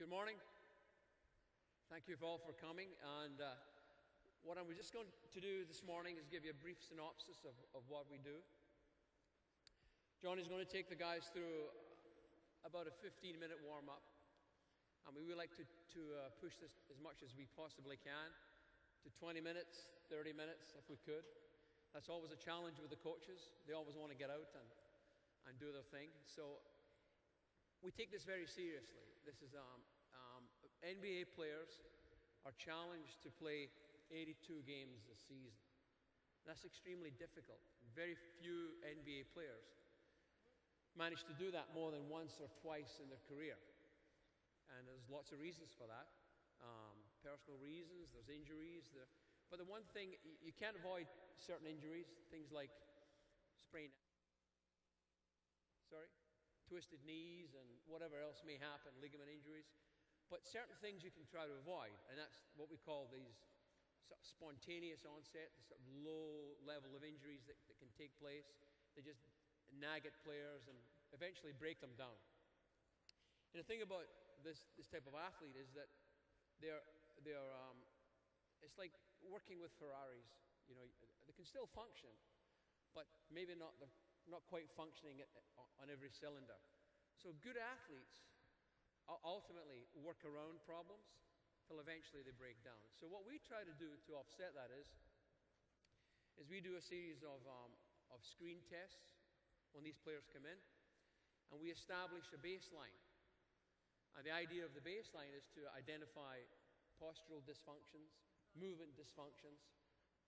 Good morning. Thank you all for coming. And what I'm just going to do this morning is give you a brief synopsis of what we do. Johnny's going to take the guys through about a 15-minute warm-up. And we would like to push this as much as we possibly can to 20 minutes, 30 minutes if we could. That's always a challenge with the coaches. They always want to get out and do their thing. So we take this very seriously. This is NBA players are challenged to play 82 games a season. That's extremely difficult. Very few NBA players manage to do that more than once or twice in their career. And there's lots of reasons for that. Personal reasons, there's injuries. But the one thing, you can't avoid certain injuries, things like twisted knees and whatever else may happen, ligament injuries. But certain things you can try to avoid, and that's what we call these sort of spontaneous onset, the sort of low level of injuries that can take place. They just nag at players and eventually break them down. And the thing about this type of athlete is that it's like working with Ferraris. You know, they can still function, but maybe not quite functioning on every cylinder. So good athletes ultimately work around problems till eventually they break down. So what we try to do to offset that is we do a series of screen tests when these players come in, and we establish a baseline. And the idea of the baseline is to identify postural dysfunctions, movement dysfunctions.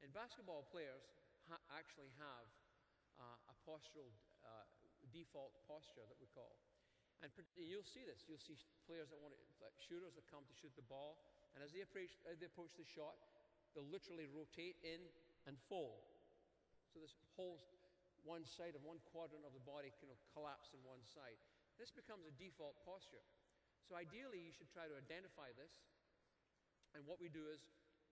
And basketball players actually have a postural default posture that we call. And you'll see this. You'll see players that want to, like shooters that come to shoot the ball, and as they approach the shot, they'll literally rotate in and fold. So this whole one side of one quadrant of the body can collapse in one side. This becomes a default posture. So ideally, you should try to identify this. And what we do is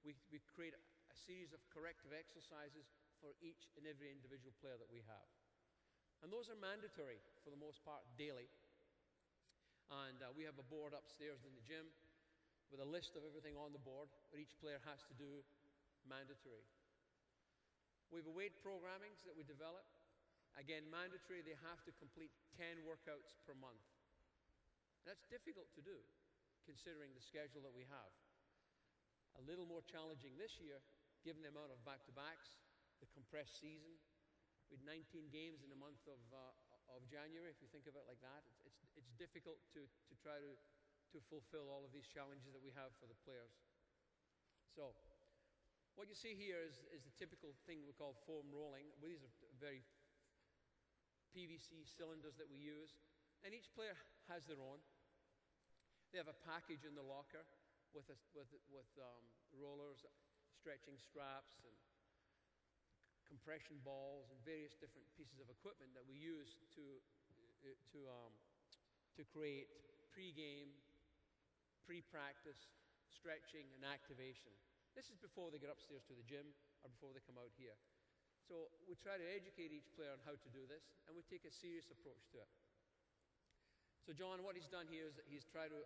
we create a series of corrective exercises for each and every individual player that we have. And those are mandatory for the most part daily. And we have a board upstairs in the gym with a list of everything on the board that each player has to do mandatory. We have a weight programming that we develop. Again, mandatory, they have to complete 10 workouts per month. And that's difficult to do, considering the schedule that we have. A little more challenging this year, given the amount of back-to-backs, the compressed season. We had 19 games in the month of January, if you think of it like that. It's difficult to try to fulfill all of these challenges that we have for the players. So what you see here is the typical thing we call foam rolling. These are very PVC cylinders that we use, and each player has their own. They have a package in the locker with rollers, stretching straps, and compression balls, and various different pieces of equipment that we use to create pre-game, pre-practice stretching and activation. This is before they get upstairs to the gym or before they come out here. So we try to educate each player on how to do this, and we take a serious approach to it. So John, what he's done here is that he's tried to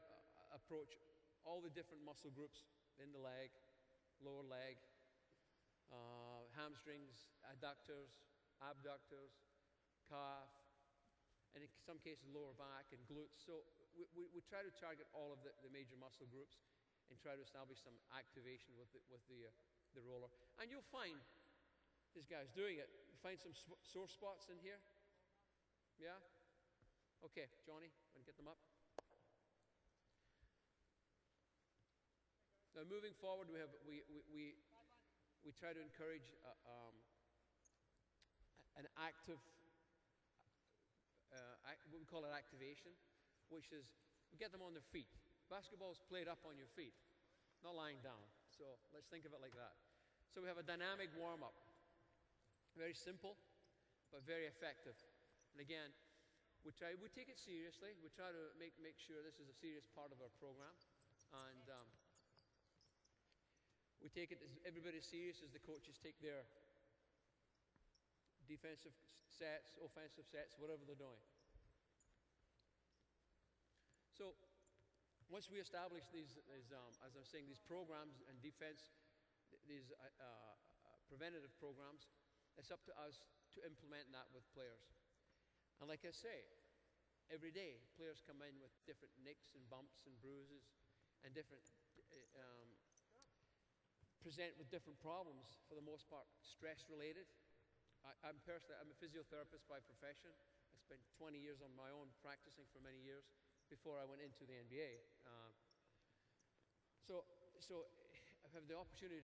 approach all the different muscle groups in the leg, lower leg, hamstrings, adductors, abductors, calf, and in some cases lower back and glutes. So we try to target all of the major muscle groups and try to establish some activation with the roller. And you'll find this guy's doing it. You find some sore spots in here? Yeah? Okay, Johnny, want to get them up? Now, moving forward, we try to encourage an active, what we call it activation, which is we get them on their feet. Basketball is played up on your feet, not lying down. So let's think of it like that. So we have a dynamic warm-up. Very simple, but very effective. And again, we take it seriously. We try to make sure this is a serious part of our program. And we take it as everybody serious as the coaches take their defensive sets, offensive sets, whatever they're doing. So once we establish these as I'm saying, these programs and defense, these preventative programs, it's up to us to implement that with players. And like I say, every day players come in with different nicks and bumps and bruises and different present with different problems, for the most part stress related. I'm a physiotherapist by profession. I spent 20 years on my own practicing for many years before I went into the NBA. So I have the opportunity